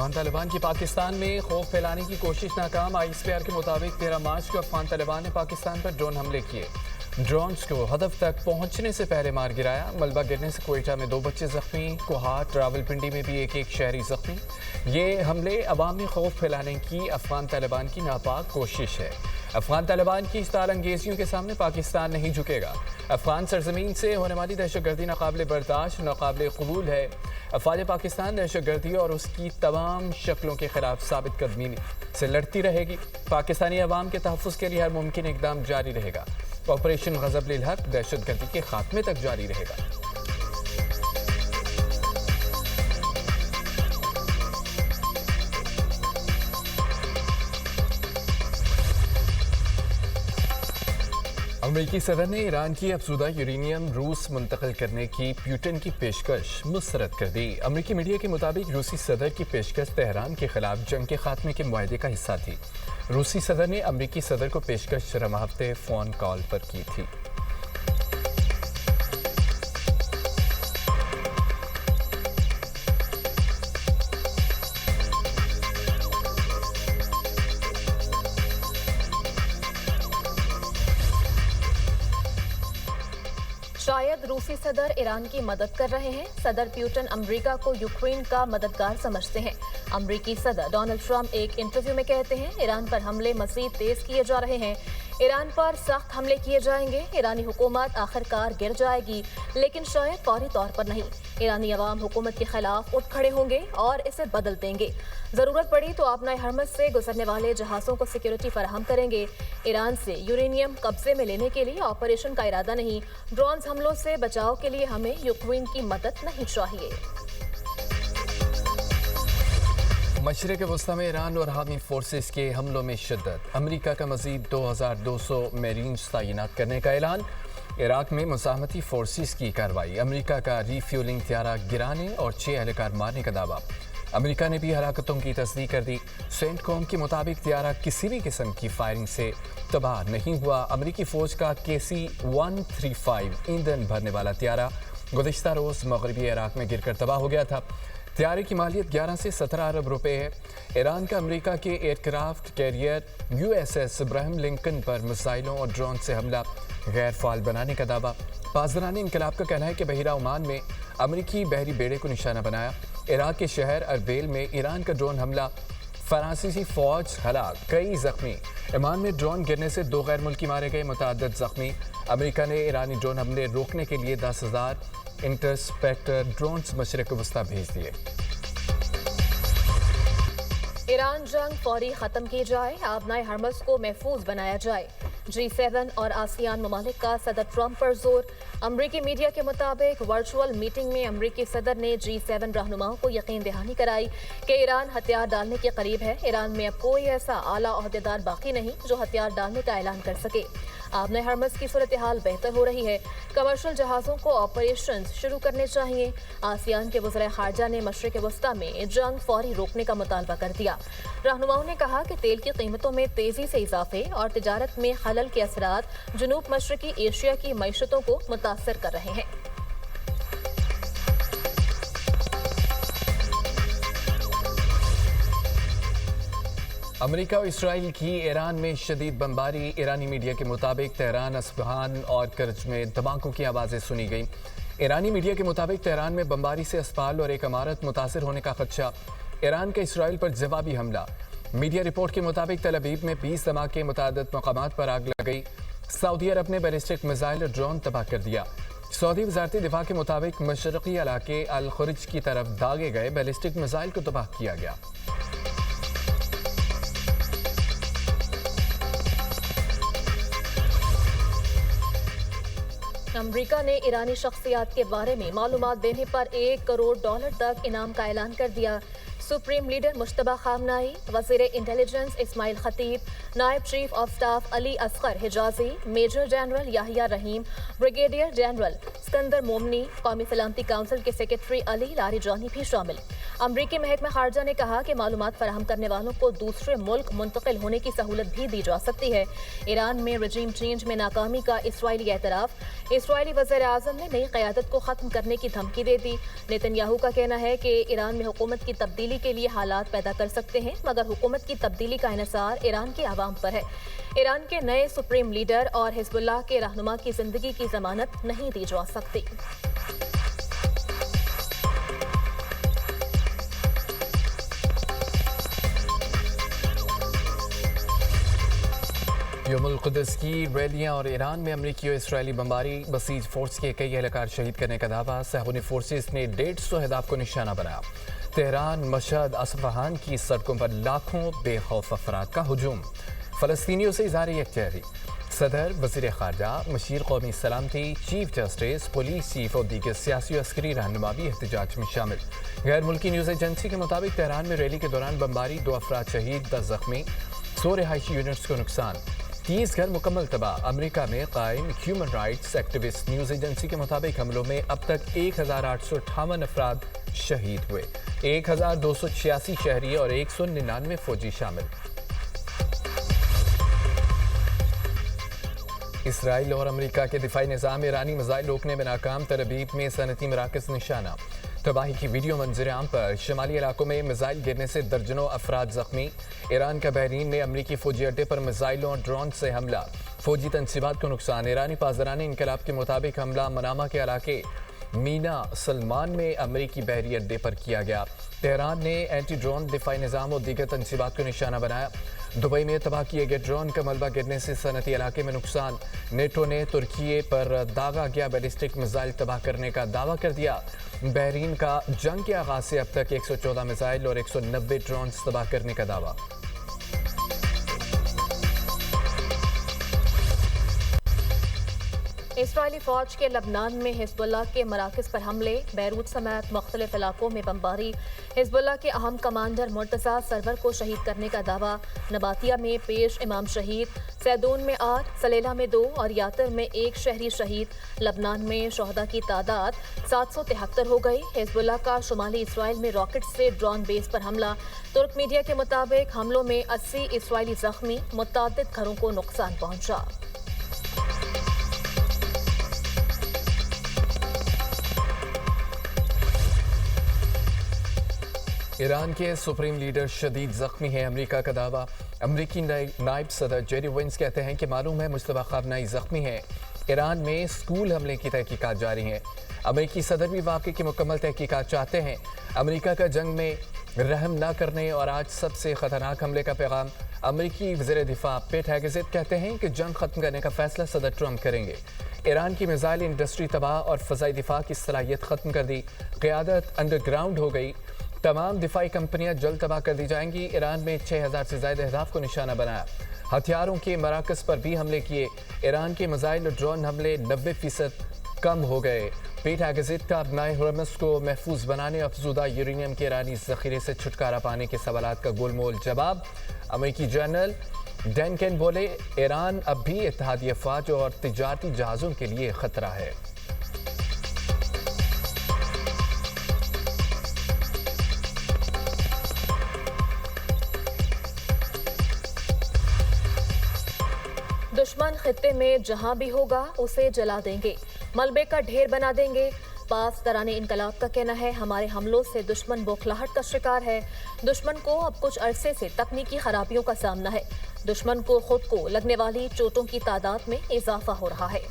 अफगान तालिबान की पाकिस्तान में खौफ फैलाने की कोशिश नाकाम। ISPR के मुताबिक 13 मार्च को अफगान तालिबान ने पाकिस्तान पर ड्रोन हमले किए। ड्रोन्स को हदफ तक पहुंचने से पहले मार गिराया। मलबा गिरने से कोयटा में 2 बच्चे जख्मी, कोहाट रावलपिंडी में भी एक शहरी जख्मी। ये हमले अवाम में खौफ फैलाने की अफगान तालिबान की नापाक कोशिश है। अफगान तालिबान की इस तारंगेजियों के सामने पाकिस्तान नहीं झुकेगा। अफगान सरजमीन से होने वाली दहशतगर्दी नाकाबिले बर्दाश्त, नाकाबिले कबूल है। अफवाज पाकिस्तान दहशतगर्दी और उसकी तमाम शक्लों के खिलाफ साबित कदमी से लड़ती रहेगी। पाकिस्तानी अवाम के तहफ़्फ़ुज़ के लिए हर मुमकिन इक़दाम जारी रहेगा। ऑपरेशन गज़ब लिल हक़ दहशतगर्दी के खात्मे तक जारी रहेगा। अमेरिकी सदर ने ईरान की अफज़ूदा यूरेनियम रूस मुंतकिल करने की पुतिन की पेशकश मुस्तरद कर दी। अमेरिकी मीडिया के मुताबिक रूसी सदर की पेशकश तेहरान के खिलाफ जंग के खात्मे के मुआहदे का हिस्सा थी। रूसी सदर ने अमेरिकी सदर को पेशकश रवा हफ्ते फ़ोन कॉल पर की थी। शायद रूसी सदर ईरान की मदद कर रहे हैं। सदर पुतिन अमेरिका को यूक्रेन का मददगार समझते हैं। अमेरिकी सदर डोनाल्ड ट्रंप एक इंटरव्यू में कहते हैं, ईरान पर हमले मजीद तेज किए जा रहे हैं। ईरान पर सख्त हमले किए जाएंगे। ईरानी हुकूमत आखिरकार गिर जाएगी, लेकिन शायद फौरी तौर पर नहीं। ईरानी अवाम हुकूमत के खिलाफ उठ खड़े होंगे और इसे बदल देंगे। ज़रूरत पड़ी तो अपना हरमज से गुजरने वाले जहाज़ों को सिक्योरिटी फराहम करेंगे। ईरान से यूरेनियम कब्जे में लेने के लिए ऑपरेशन का इरादा नहीं। ड्रोन हमलों से बचाव के लिए हमें यूक्रेन की मदद नहीं चाहिए। मशरिक़ वस्ता में ईरान और हामी फोर्सेस के हमलों में शिद्दत। अमेरिका का मज़ीद 2200 मेरीन्स तैनात करने का ऐलान। इराक में मुज़ाहमती फोर्सेस की कार्रवाई। अमेरिका का रीफ्यूलिंग त्यारा गिराने और 6 एहलकार मारने का दावा। अमेरिका ने भी हलाकतों की तस्दीक कर दी। सेंटकॉम के मुताबिक त्यारा किसी भी किस्म की फायरिंग से तबाह नहीं हुआ। अमेरिकी फ़ौज का KC-135 ईंधन भरने वाला त्यारा गुज़िश्ता रोज़ मगरबी इराक में गिरकर तबाह हो गया था। त्यारे की मालियत 11 से 17 अरब रुपए है। ईरान का अमेरिका के aircraft carrier USS Ibrahim Lincoln पर मिसाइलों और ड्रोन से हमला गैर फाल बनाने का दावा। पासदारानी इनकलाब का कहना है कि बहिरा ओमान में अमेरिकी बहरी बेड़े को निशाना बनाया। इराक के शहर अरबेल में ईरान का ड्रोन हमला, फ्रांसीसी फौज हलाक, कई जख्मी। ओमान में ड्रोन गिरने से 2 गैर मुल्की मारे गए, मुतअद्दिद जख्मी। अमेरिका ने ईरानी ड्रोन हमले रोकने के लिए 10,000 इंटरस्पेक्टर ड्रोन्स मशरिक़ वस्ता भेज दिए। ईरान जंग फौरी ख़त्म की जाए, आबनाए हरमज़ को महफूज बनाया जाए। G7 और आसियान ममालिक का सदर ट्रंप पर जोर। अमरीकी मीडिया के मुताबिक वर्चुअल मीटिंग में अमरीकी सदर ने G7 रहनुमाओं को यकीन दहानी कराई कि ईरान हथियार डालने के करीब है। ईरान में अब कोई ऐसा आला ओहदेदार बाकी नहीं जो हथियार डालने का ऐलान कर सके। आबनाए हरमज़ की सूरत हाल बेहतर हो रही है। कमर्शियल जहाज़ों को ऑपरेशन शुरू करने चाहिए। आसियान के वज़ीर ख़ारजा ने मशरिक़ वस्ता में जंग फौरी रोकने का मुतालबा कर दिया। रहनुमाओं ने कहा कि तेल की कीमतों में तेज़ी से इजाफे और तिजारत में खलल के असरात जनूब मशरक़ी एशिया की मईशतों को मुतासर कर रहे हैं। अमेरिका और इसराइल की ईरान में शदीद बमबारी। ईरानी मीडिया के मुताबिक तेहरान, अस्फहान और करज में धमाकों की आवाज़ें सुनी गईं। ईरानी मीडिया के मुताबिक तेहरान में बमबारी से अस्पताल और एक इमारत मुतासर होने का खदशा। ईरान का इसराइल पर जवाबी हमला। मीडिया रिपोर्ट के मुताबिक तल अवीव में 20 धमाके, मुतअद्दिद मकामात पर आग लग गई। सऊदी अरब ने बैलिस्टिक मिसाइल और ड्रोन तबाह कर दिया। सऊदी वज़ारत दिफा के मुताबिक मशरक़ी इलाके अल खुरिज की तरफ दागे गए बैलिस्टिक मिसाइल को तबाह किया गया। अमरीका ने ईरानी शख्सियात के बारे में मालूमात देने पर $1 करोड़ तक इनाम का ऐलान कर दिया। सुप्रीम लीडर मुश्तबा खामनाई, वज़ीर इंटेलिजेंस इस्माइल खतीब, नायब chief of staff Ali Asghar Hijazi, major general Yahya Rahim, brigadier general Sikandar Momeni, कौमी सलामती काउंसिल के सेक्रेटरी अली लारीजानी भी शामिल। अमरीकी महकमा खारजा ने कहा कि मालूमात फराहम करने वालों को दूसरे मुल्क मुंतकिल होने की सहूलत भी दी जा सकती है। ईरान में रजीम चेंज में नाकामी का इसराइली एतराफ। इसराइली वज़ीर आज़म ने नई क़यादत को ख़त्म करने की धमकी दे दी। नेतन्याहू का कहना है कि ईरान में हुकूमत की तब्दीली के लिए हालात पैदा कर सकते हैं, मगर हुकूमत की तब्दीली का इन्हिसार ईरान के अवाम पर है। ईरान के नए सुप्रीम लीडर और हिज़्बुल्लाह के रहनुमा की जिंदगी की जमानत नहीं दी जा सकती। यौमुल कुद्स की रैलियां और ईरान में अमरीकी और इसराइली बमबारी, बसीज फोर्स के कई एहलकार शहीद करने का दावा। सहूनी फोर्सेस ने 150 अहदाफ को निशाना बनाया। तेहरान, मशहद, असफहान की सड़कों पर लाखों बेखौफ अफराद का हुजूम। फलस्तीनियों से इज़हार यकजहती। सदर, वज़ीर ख़ारजा, मशीर कौमी सलामती, चीफ जस्टिस, पुलिस चीफ और दीगर सियासी और अस्करी रहनुमा भी एहतजाज में शामिल। गैर मुल्की न्यूज़ एजेंसी के मुताबिक तेहरान में रैली के दौरान बमबारी, 2 अफराद शहीद, 10 जख्मी, 100 रिहायशी यूनिट्स को नुकसान, 30 घर मुकम्मल तबाह। अमेरिका में कायम human rights activist news agency के मुताबिक हमलों में अब तक 1858 अफराद शहीद हुए, 1286 शहरी और 199 फौजी शामिल। इसराइल और अमेरिका के दिफाई निज़ाम ईरानी मिसाइल रोकने में नाकाम। तरबीब में सनती मराकज़ निशाना। तबाही की वीडियो मंजर आम पर। शमाली इलाकों में मिसाइल गिरने से दर्जनों अफराद जख्मी। ईरान का बहरीन में अमरीकी फौजी अड्डे पर मिसाइलों और ड्रोन से हमला, फौजी तनसीबात को नुकसान। ईरानी पासदारान इनकलाब के मुताबिक हमला मनामा के इलाके मीना सलमान में अमरीकी बहरी अड्डे पर किया गया। तेहरान ने एंटी ड्रोन दिफाई निज़ाम और दीगर तनसीबात को निशाना बनाया। दुबई में तबाह किए गए ड्रोन का मलबा गिरने से सनती इलाके में नुकसान। नेटो ने तुर्की पर दागा गया बैलिस्टिक मिसाइल तबाह करने का दावा कर दिया। बहरीन का जंग के आगाज से अब तक 114 मिसाइल और 190 ड्रोन तबाह करने का दावा। इसराइली फौज के लबनान में हिज़्बुल्लाह के मराकज़ पर हमले, बैरूत समेत मुख्तलिफ इलाकों में बमबारी। हिज़्बुल्लाह के अहम कमांडर मुर्तज़ा सरवर को शहीद करने का दावा। नबातिया में पेश इमाम शहीद, सैदून में 8, सलेला में 2 और यातर में 1 शहरी शहीद। लबनान में शहदा की तादाद 773 हो गई। हिज़्बुल्लाह का शुमाली इसराइल में रॉकेट से ड्रोन बेस पर हमला। तुर्क मीडिया के मुताबिक हमलों में 80 इसराइली जख्मी, मुतअद्दिद घरों को नुकसान पहुंचा। ईरान के सुप्रीम लीडर शदीद जख्मी है, अमेरिका का दावा। अमेरिकी नायब सदर जेरी वेंस कहते हैं कि मालूम है मुस्तफा खामनेई जख्मी है। ईरान में स्कूल हमले की तहकीकात जारी हैं। अमेरिकी सदर भी वाक़े की मुकम्मल तहकीकात चाहते हैं। अमेरिका का जंग में रहम न करने और आज सबसे ख़तरनाक हमले का पैगाम। अमेरिकी वज़ीर दिफा पेट हेगेज़ेट कहते हैं कि जंग ख़त्म करने का फैसला सदर ट्रंप करेंगे। ईरान की मिसाइल इंडस्ट्री तबाह और फ़ज़ाई दिफा की सलाहियत ख़त्म कर दी। क़यादत अंडरग्राउंड हो गई। तमाम दिफाई कंपनियां जल्द तबाह कर दी जाएंगी। ईरान में 6000 से ज़्यादा अहदाफ को निशाना बनाया। हथियारों के मराकज़ पर भी हमले किए। ईरान के मिसाइल और ड्रोन हमले 90% कम हो गए। पेट हेगेज़ेट का अपनाए हरमस को महफूज बनाने, अफजूदा यूरेनियम के ईरानी ज़ख़ीरे से छुटकारा पाने के सवालात का गोलमोल जवाब। अमेरिकी जनरल डैनकेन बोले, ईरान अब भी इत्तेहादी अफ़वाज और तिजारती जहाज़ों के लिए ख़तरा है। दुश्मन खित्ते में जहां भी होगा उसे जला देंगे, मलबे का ढेर बना देंगे। पास दराने इनकलाब का कहना है, हमारे हमलों से दुश्मन बौखलाहट का शिकार है। दुश्मन को अब कुछ अरसे से तकनीकी खराबियों का सामना है। दुश्मन को खुद को लगने वाली चोटों की तादाद में इजाफा हो रहा है।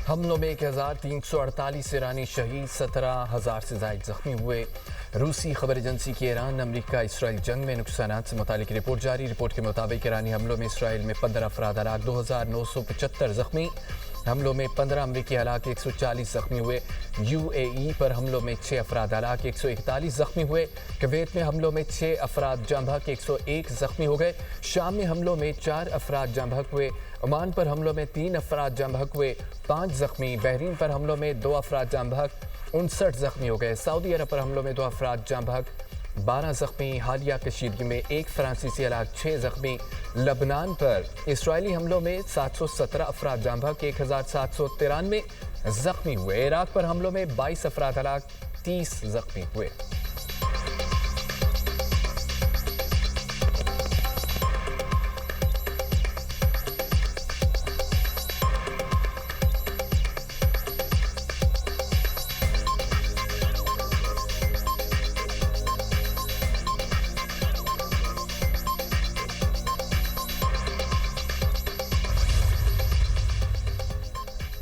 हमलों में 1348 ईरानी शहीद, 17,000 से ज़ायद जख्मी हुए। रूसी खबर एजेंसी की ईरान अमेरिका इसराइल जंग में नुकसानात से मुतालिक रिपोर्ट जारी। रिपोर्ट के मुताबिक ईरानी हमलों में इसराइल में 15 अफराद हलाक, 2975 जख्मी। हमलों में 15 अमरीकी हलाक, 140 जख्मी हुए। UAE पर हमलों में 6 अफराद हलाक, 141 जख्मी हुए। कुवैत में हमलों में 6 अफराद जाँ बहक, 101 जख्मी हो गए। शाम में हमलों में 4 अफराद जाँ बहक हुए। ओमान पर हमलों में 3 अफराद जाँ बहक हुए, 5 जख्मी। बहरीन पर हमलों में 2 अफराद जाँ बहक, 59 जख्मी हो गए। सऊदी अरब पर हमलों में 2 अफराद जाँ बहक, 12 زخمی، حالیہ کشیدگی میں 1 فرانسیسی ہلاک، 6 زخمی۔ لبنان پر اسرائیلی حملوں میں 717 افراد جاں بحق، 1793 زخمی ہوئے۔ عراق پر حملوں میں 22 افراد ہلاک، 30 زخمی ہوئے۔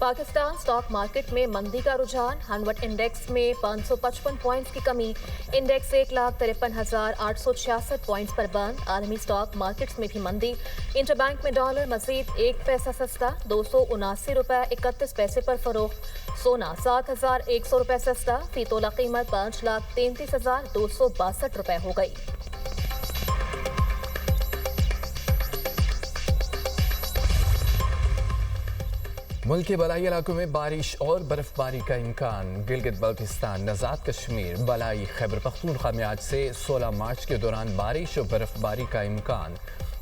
पाकिस्तान स्टॉक मार्केट में मंदी का रुझान, हनवट इंडेक्स में 555 पॉइंट्स की कमी, इंडेक्स 1,53,866 पॉइंट्स पर बंद। आलमी स्टॉक मार्केट्स में भी मंदी, इंटरबैंक में डॉलर मजीद 1 पैसा सस्ता, 279 रुपए 31 पैसे पर फरोख्त। सोना 7,100 रुपए सस्ता, फी तोला कीमत 5,33,262 रुपए हो गई। मुल्क के बलाई इलाकों में बारिश और बर्फबारी का इम्कान। गिलगित बल्तिस्तान, नजात कश्मीर, बलाई खैबर पख्तूनख्वा में आज से 16 मार्च के दौरान बारिश और बर्फबारी का इम्कान।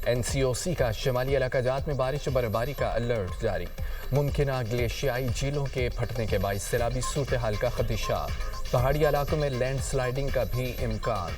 NCOC का शिमाली इलाकाजात में बारिश और बर्फबारी का अलर्ट जारी। मुमकिन ग्लेशियाई झीलों के फटने के बाइस सैलाबी सूरत हाल का खदशा। पहाड़ी इलाकों में लैंड स्लाइडिंग का भी इम्कान।